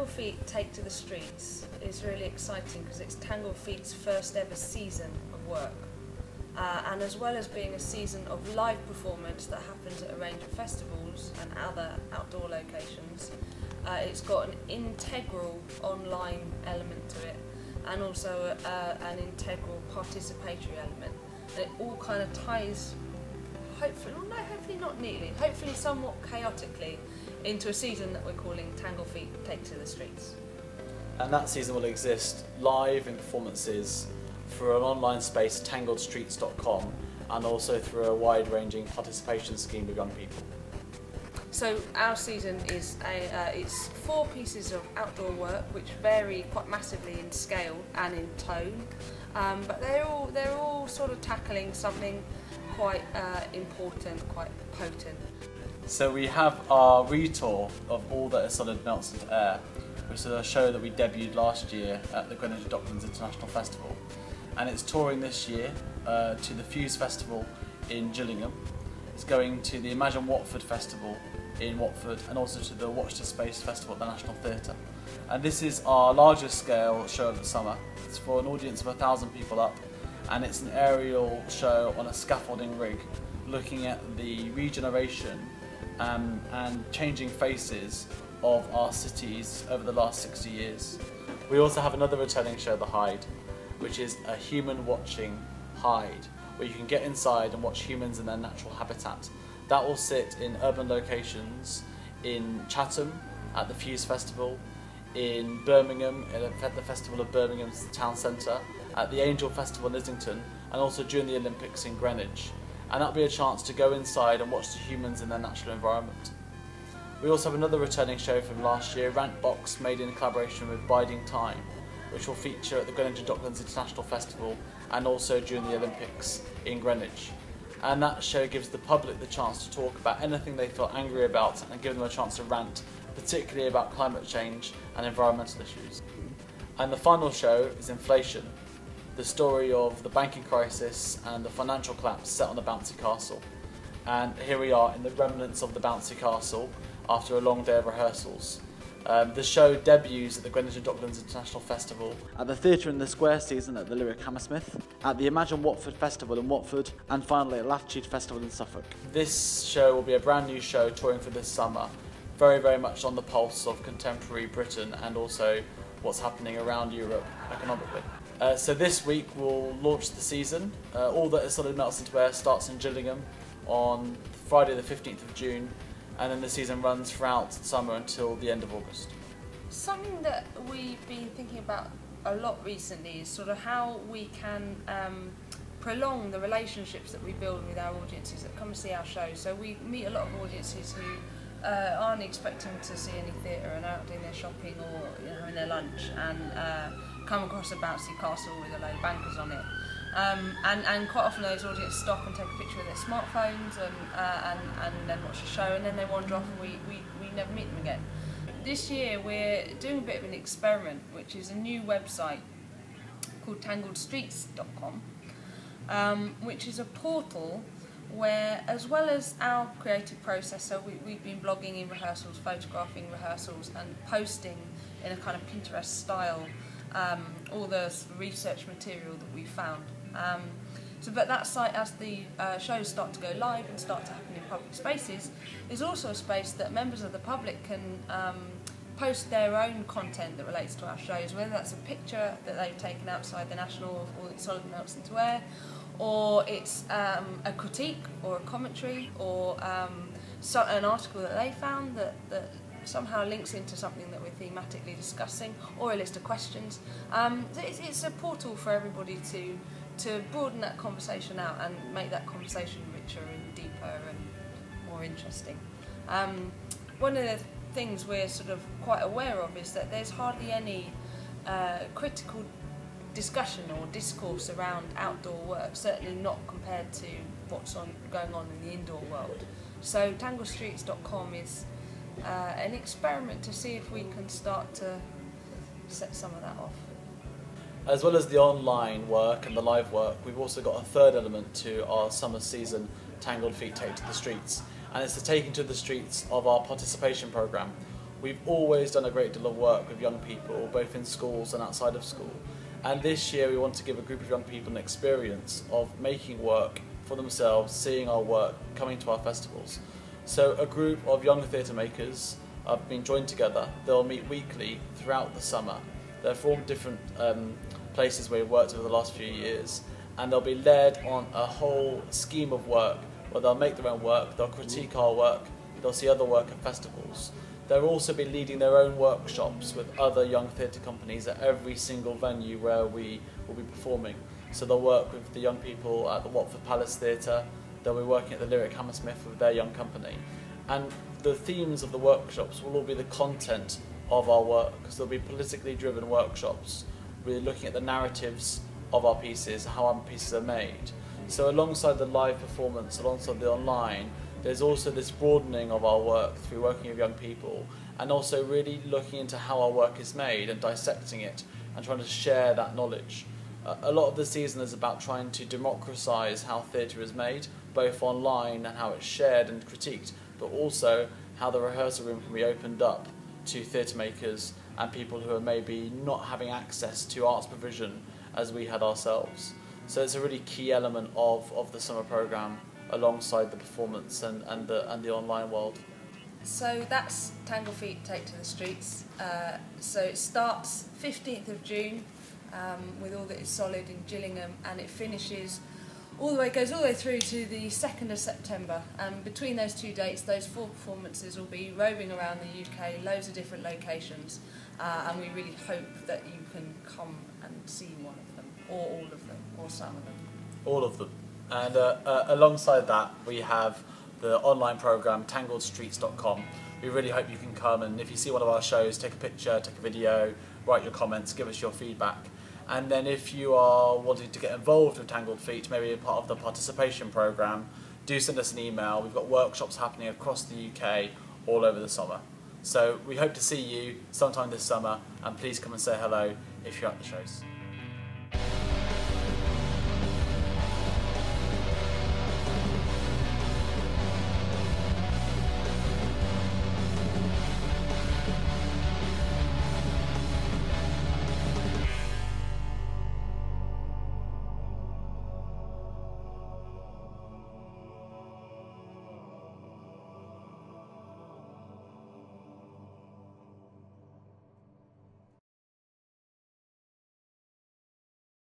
Tangled Feet Take to the Streets is really exciting because it's Tangled Feet's first ever season of work. And as well as being a season of live performance that happens at a range of festivals and other outdoor locations, it's got an integral online element to it, and also an integral participatory element. And it all kind of ties, hopefully not neatly, hopefully somewhat chaotically, into a season that we're calling Tangled Feet Take to the Streets. And that season will exist live in performances through an online space, tangledstreets.com, and also through a wide-ranging participation scheme with young people. So our season is it's 4 pieces of outdoor work which vary quite massively in scale and in tone, but they're all sort of tackling something quite important, quite potent. So we have our Retour of All That Is Solid Melts Into Air, which is a show that we debuted last year at the Greenwich Docklands International Festival, and it's touring this year to the Fuse Festival in Gillingham. It's going to the Imagine Watford Festival in Watford, and also to the Watch the Space Festival at the National Theatre. And this is our largest scale show of the summer. It's for an audience of 1,000 people up, and it's an aerial show on a scaffolding rig looking at the regeneration and changing faces of our cities over the last 60 years. We also have another returning show, Behide, which is a human watching hide, where you can get inside and watch humans in their natural habitat. That will sit in urban locations in Chatham at the Fuse Festival, in Birmingham at the Festival of Birmingham's Town Centre, at the Angel Festival in Islington, and also during the Olympics in Greenwich. And that'll be a chance to go inside and watch the humans in their natural environment. We also have another returning show from last year, Rantbox, made in collaboration with Biding Time, which will feature at the Greenwich Docklands International Festival and also during the Olympics in Greenwich. And that show gives the public the chance to talk about anything they feel angry about and give them a chance to rant, particularly about climate change and environmental issues. And the final show is Inflation, the story of the banking crisis and the financial collapse set on the bouncy castle. And here we are in the remnants of the bouncy castle after a long day of rehearsals. The show debuts at the Greenwich and Docklands International Festival, at the Theatre in the Square season at the Lyric Hammersmith, at the Imagine Watford Festival in Watford, and finally at Latitude Festival in Suffolk. This show will be a brand new show touring for this summer, very much on the pulse of contemporary Britain and also what's happening around Europe economically. So this week we'll launch the season. All That Is Solid Melts Into Air starts in Gillingham on Friday the 15th of June, and then the season runs throughout summer until the end of August. Something that we've been thinking about a lot recently is sort of how we can prolong the relationships that we build with our audiences that come to see our shows. So we meet a lot of audiences who aren't expecting to see any theatre and are out doing their shopping or having their lunch and come across a bouncy castle with a load of bankers on it. And quite often those audiences stop and take a picture with their smartphones and then watch the show, and then they wander off and we never meet them again. This year we're doing a bit of an experiment, which is a new website called tangledstreets.com, which is a portal where, as well as our creative process, so we've been blogging in rehearsals, photographing rehearsals and posting in a kind of Pinterest style all the research material that we found. But that site, as the shows start to go live and start to happen in public spaces, is also a space that members of the public can post their own content that relates to our shows, whether that's a picture that they've taken outside the National of All That Is Solid Melts Into Air, or it's a critique or a commentary or an article that they found that somehow links into something that we're thematically discussing, or a list of questions. It's a portal for everybody to broaden that conversation out and make that conversation richer and deeper and more interesting. One of the things we're sort of quite aware of is that there's hardly any critical discussion or discourse around outdoor work, certainly not compared to what's going on in the indoor world. So tangledstreets.com is an experiment to see if we can start to set some of that off. As well as the online work and the live work, we've also got a third element to our summer season, Tangled Feet Take to the Streets, and it's the taking to the streets of our participation programme. we've always done a great deal of work with young people, both in schools and outside of school. And this year we want to give a group of young people an experience of making work for themselves, seeing our work, coming to our festivals. So a group of young theatre makers have been joined together. They'll meet weekly throughout the summer. They're from different places where we've worked over the last few years, and they'll be led on a whole scheme of work where they'll make their own work, they'll critique our work, they'll see other work at festivals. They'll also be leading their own workshops with other young theatre companies at every single venue where we will be performing. So they'll work with the young people at the Watford Palace Theatre, they'll be working at the Lyric Hammersmith with their young company. And the themes of the workshops will all be the content of our work, because they'll be politically driven workshops, really looking at the narratives of our pieces, how our pieces are made. So alongside the live performance, alongside the online, there's also this broadening of our work through working with young people, and also really looking into how our work is made and dissecting it and trying to share that knowledge. A lot of the season is about trying to democratise how theatre is made, both online and how it's shared and critiqued, but also how the rehearsal room can be opened up to theatre makers and people who are maybe not having access to arts provision as we had ourselves. So it's a really key element of the summer programme, alongside the performance and the online world. So that's Tangled Feet Take to the Streets. So it starts 15th of June with all that is solid in Gillingham, and it finishes goes all the way through to the 2nd of September. And between those 2 dates, those 4 performances will be roving around the UK, loads of different locations, and we really hope that you can come and see one of them, or all of them, or some of them. All of them. And alongside that, we have the online programme, tangledstreets.com. We really hope you can come, and if you see one of our shows, take a picture, take a video, write your comments, give us your feedback. And then if you are wanting to get involved with Tangled Feet, maybe a part of the participation programme, do send us an email. We've got workshops happening across the UK all over the summer. So we hope to see you sometime this summer, and please come and say hello if you're at the shows.